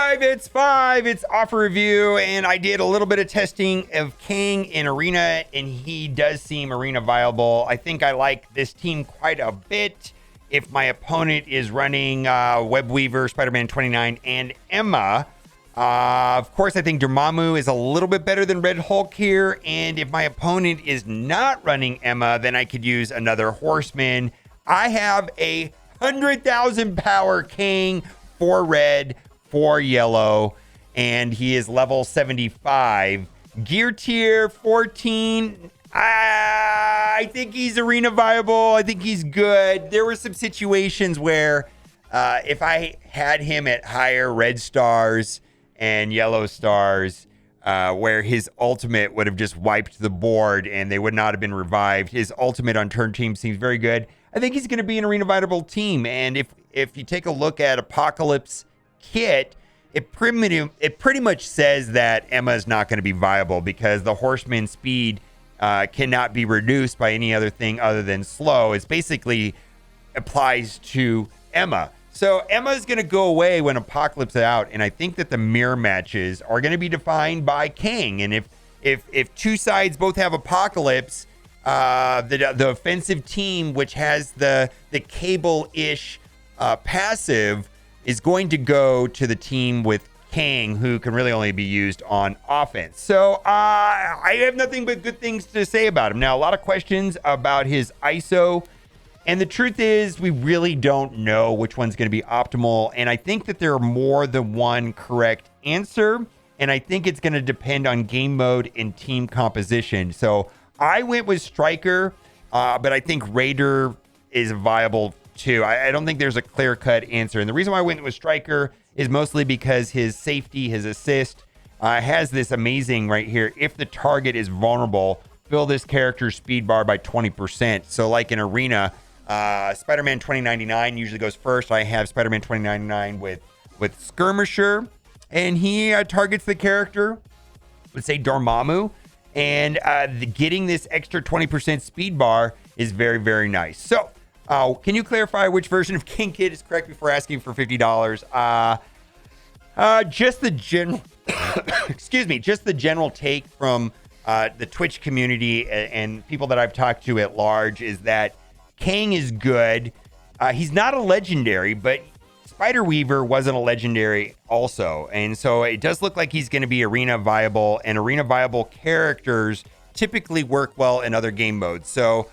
It's 5. It's offer review, and I did a little bit of testing of KANG in Arena, and he does seem Arena viable. I think I like this team quite a bit. If my opponent is running Webweaver, Spider-Man 29, and Emma, of course, I think Dormammu is a little bit better than Red Hulk here, and if my opponent is not running Emma, then I could use another Horseman. I have a 100,000 power KANG, 4 red, 4 yellow, and he is level 75. Gear tier 14. I think he's arena viable. I think he's good. There were some situations where if I had him at higher red stars and yellow stars, where his ultimate would have just wiped the board and they would not have been revived. His ultimate on turn team seems very good. I think he's going to be an arena viable team. And if you take a look at Apocalypse kit, it pretty much says that Emma is not going to be viable because the Horseman speed cannot be reduced by any other thing other than slow. It's basically applies to Emma. So Emma is going to go away when Apocalypse is out, and I think that the mirror matches are going to be defined by KANG. And if two sides both have Apocalypse, the offensive team, which has the Cable-ish passive, is going to go to the team with KANG, who can really only be used on offense. So I have nothing but good things to say about him. Now, a lot of questions about his ISO, and the truth is we really don't know which one's going to be optimal, and I think that there are more than one correct answer, and I think it's going to depend on game mode and team composition. So I went with Striker, but I think Raider is viable too. I don't think there's a clear-cut answer. And the reason why I went with Striker is mostly because his safety, his assist, has this amazing right here. If the target is vulnerable, fill this character's speed bar by 20%. So like in Arena, Spider-Man 2099 usually goes first. I have Spider-Man 2099 with Skirmisher, and he targets the character, let's say Dormammu, and getting this extra 20% speed bar is very, very nice. So can you clarify which version of KANG Kit is correct before asking for $50? Just the general, excuse me, just the general take from the Twitch community and people that I've talked to at large is that KANG is good. He's not a legendary, but Spider-Weaver wasn't a legendary also. And so it does look like he's going to be arena viable, and arena viable characters typically work well in other game modes. So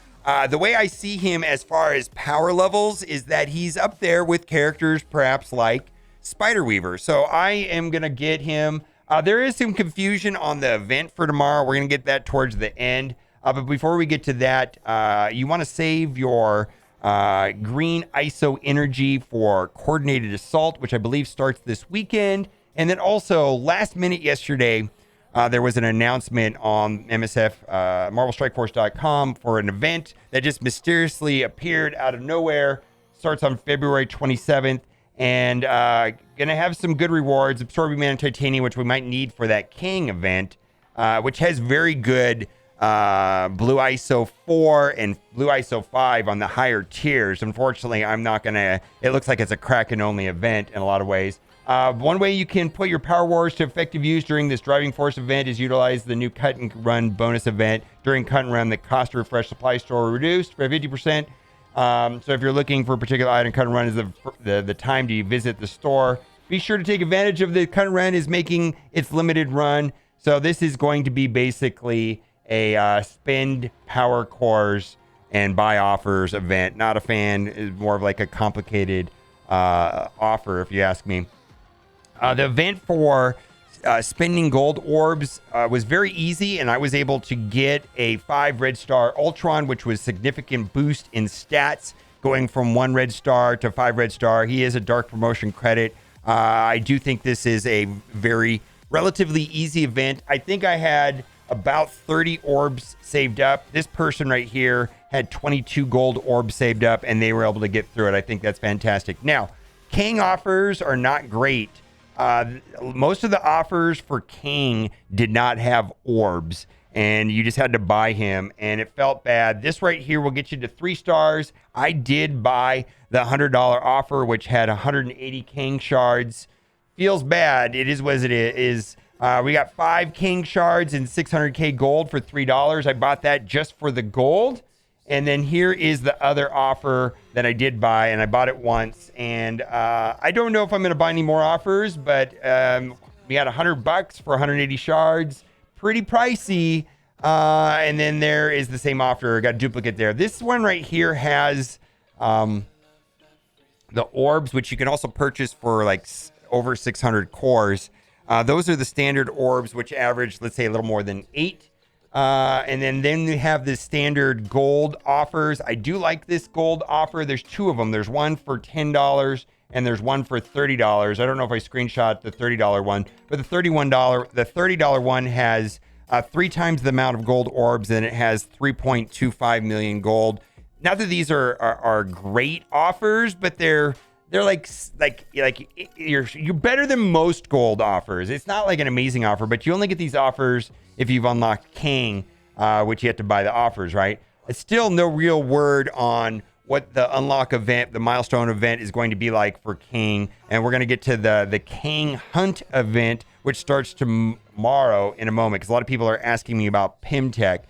the way I see him as far as power levels is that he's up there with characters perhaps like Spider-Weaver. So I am going to get him. There is some confusion on the event for tomorrow. We're going to get that towards the end. But before we get to that, you want to save your green ISO energy for coordinated assault, which I believe starts this weekend. And then also last minute yesterday, there was an announcement on MSF, MarvelStrikeForce.com for an event that just mysteriously appeared out of nowhere. Starts on February 27th, and going to have some good rewards. Absorbing Man and Titanium, which we might need for that KANG event, which has very good Blue ISO 4 and Blue ISO 5 on the higher tiers. Unfortunately, I'm not going to... It looks like it's a Kraken-only event in a lot of ways. One way you can put your Power Wars to effective use during this Driving Force event is utilize the new Cut and Run bonus event. During Cut and Run, the cost to refresh supply store reduced by 50%. So if you're looking for a particular item, Cut and Run is the time to visit the store. Be sure to take advantage of the Cut and Run is making its limited run. So this is going to be basically a spend power cores and buy offers event. Not a fan. It's more of like a complicated offer, if you ask me. The event for spending gold orbs was very easy, and I was able to get a 5 red star Ultron, which was significant boost in stats, going from 1 red star to 5 red star. He is a dark promotion credit. I do think this is a very relatively easy event. I think I had about 30 orbs saved up. This person right here had 22 gold orbs saved up, and they were able to get through it. I think that's fantastic. Now, KANG offers are not great. Most of the offers for KANG did not have orbs, and you just had to buy him, and it felt bad. This right here will get you to 3 stars. I did buy the $100 offer, which had 180 KANG shards, feels bad. It is what it is. We got 5 King shards and 600k gold for $3. I bought that just for the gold. And then here is the other offer that I did buy, and I bought it once. And I don't know if I'm going to buy any more offers, but we had $100 for 180 shards. Pretty pricey. And then there is the same offer. Got a duplicate there. This one right here has the orbs, which you can also purchase for like over 600 cores. Those are the standard orbs, which average, let's say, a little more than 8. And then we have the standard gold offers. I do like this gold offer. There's 2 of them. There's one for $10 and there's one for $30. I don't know if I screenshot the $30 one, but the $30 one has 3 times the amount of gold orbs, and it has 3.25 million gold. Not that these are great offers, but they're like you're better than most gold offers. It's not like an amazing offer, but you only get these offers if you've unlocked KANG, which you have to buy the offers, right? It's still no real word on what the unlock event, the milestone event, is going to be like for KANG. And we're going to get to the KANG hunt event, which starts tomorrow in a moment, because a lot of people are asking me about Pimtech.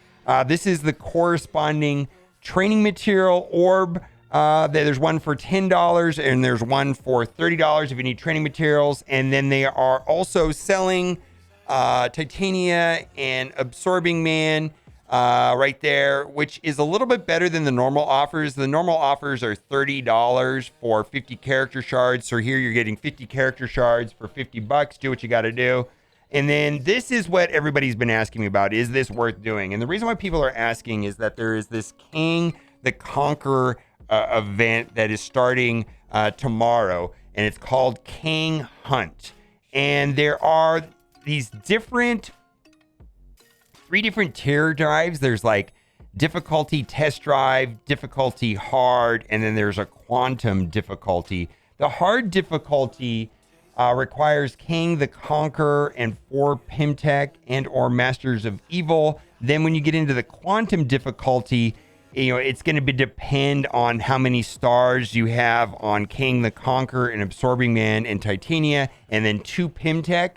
This is the corresponding training material orb. There's one for $10 and there's one for $30 if you need training materials. And then they are also selling Titania and Absorbing Man right there, which is a little bit better than the normal offers. The normal offers are $30 for 50 character shards. So here you're getting 50 character shards for $50. Do what you got to do. And then this is what everybody's been asking me about. Is this worth doing? And the reason why people are asking is that there is this KANG the Conqueror event that is starting tomorrow, and it's called KANG Hunt. And there are these 3 different tier drives. There's like difficulty test drive, difficulty hard, and then there's a quantum difficulty. The hard difficulty requires KANG the Conqueror and 4 Pimtech and or Masters of Evil. Then when you get into the quantum difficulty, it's going to depend on how many stars you have on KANG the Conqueror and Absorbing Man and Titania, and then 2 Pimtech.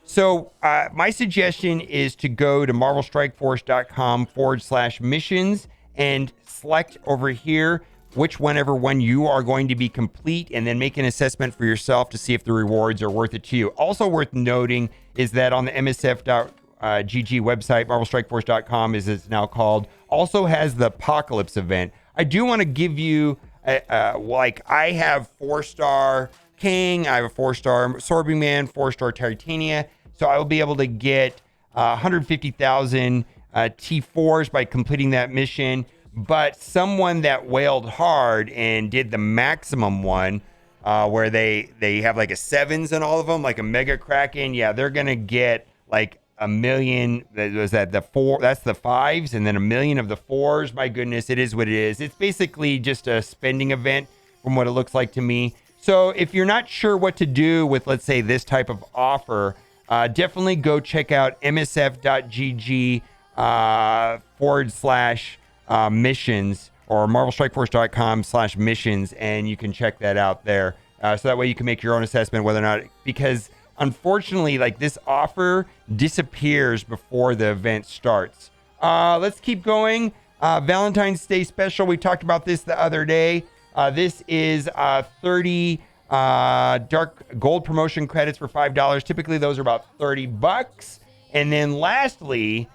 So my suggestion is to go to marvelstrikeforce.com/missions and select over here whichever one you are going to be complete, and then make an assessment for yourself to see if the rewards are worth it to you. Also worth noting is that on the MSF.gg website, marvelstrikeforce.com as it's now called, also has the Apocalypse event. I do want to give you, I have 4-star KANG, I have a 4-star Absorbing Man, 4-star Titania, so I will be able to get 150,000 T4s by completing that mission. But someone that wailed hard and did the maximum one, where they have like a 7s in all of them, like a Mega Kraken, yeah, they're gonna get like a million. Was that the 4? That's the 5s, and then a million of the 4s. My goodness, it is what it is. It's basically just a spending event from what it looks like to me. So if you're not sure what to do with, let's say, this type of offer, definitely go check out msf.gg / missions, or marvelstrikeforce.com/missions, and you can check that out there. So that way you can make your own assessment whether or not, because unfortunately, like, this offer disappears before the event starts. Let's keep going. Valentine's Day special. We talked about this the other day. This is 30 dark gold promotion credits for $5. Typically, those are about $30. And then lastly,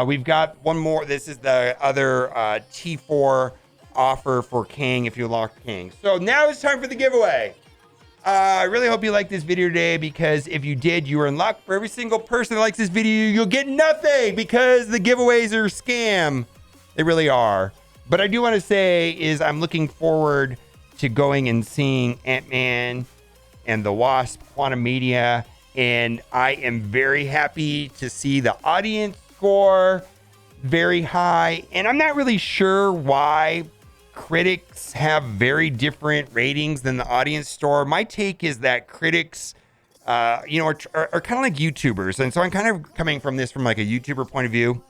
we've got one more. This is the other T4 offer for KANG if you unlock KANG. So now it's time for the giveaway. I really hope you liked this video today, because if you did, you were in luck. For every single person that likes this video, you'll get nothing, because the giveaways are a scam. They really are. But I do want to say is I'm looking forward to going and seeing Ant-Man and the Wasp Quantum Media, and I am very happy to see the audience score very high. And I'm not really sure why critics have very different ratings than the audience score. My take is that critics, are kind of like YouTubers. And so I'm kind of coming from this from like a YouTuber point of view,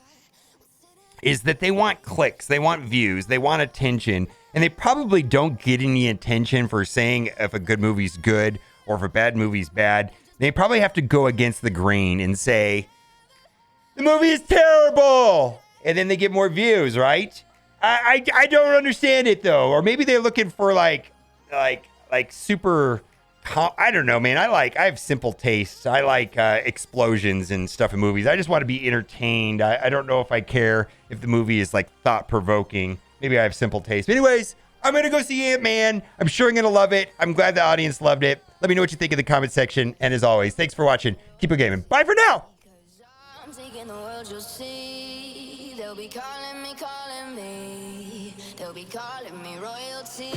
is that they want clicks, they want views, they want attention, and they probably don't get any attention for saying if a good movie's good or if a bad movie's bad, they probably have to go against the grain and say, the movie is terrible. And then they get more views, right? I don't understand it though. Or maybe they're looking for like super, I don't know, man. I have simple tastes. I like explosions and stuff in movies. I just want to be entertained. I don't know if I care if the movie is like thought provoking. Maybe I have simple taste. But anyways, I'm going to go see Ant-Man. I'm sure I'm going to love it. I'm glad the audience loved it. Let me know what you think in the comment section. And as always, thanks for watching. Keep it gaming. Bye for now. I'm taking the world, you'll see. They'll be calling me. They'll be calling me royalty.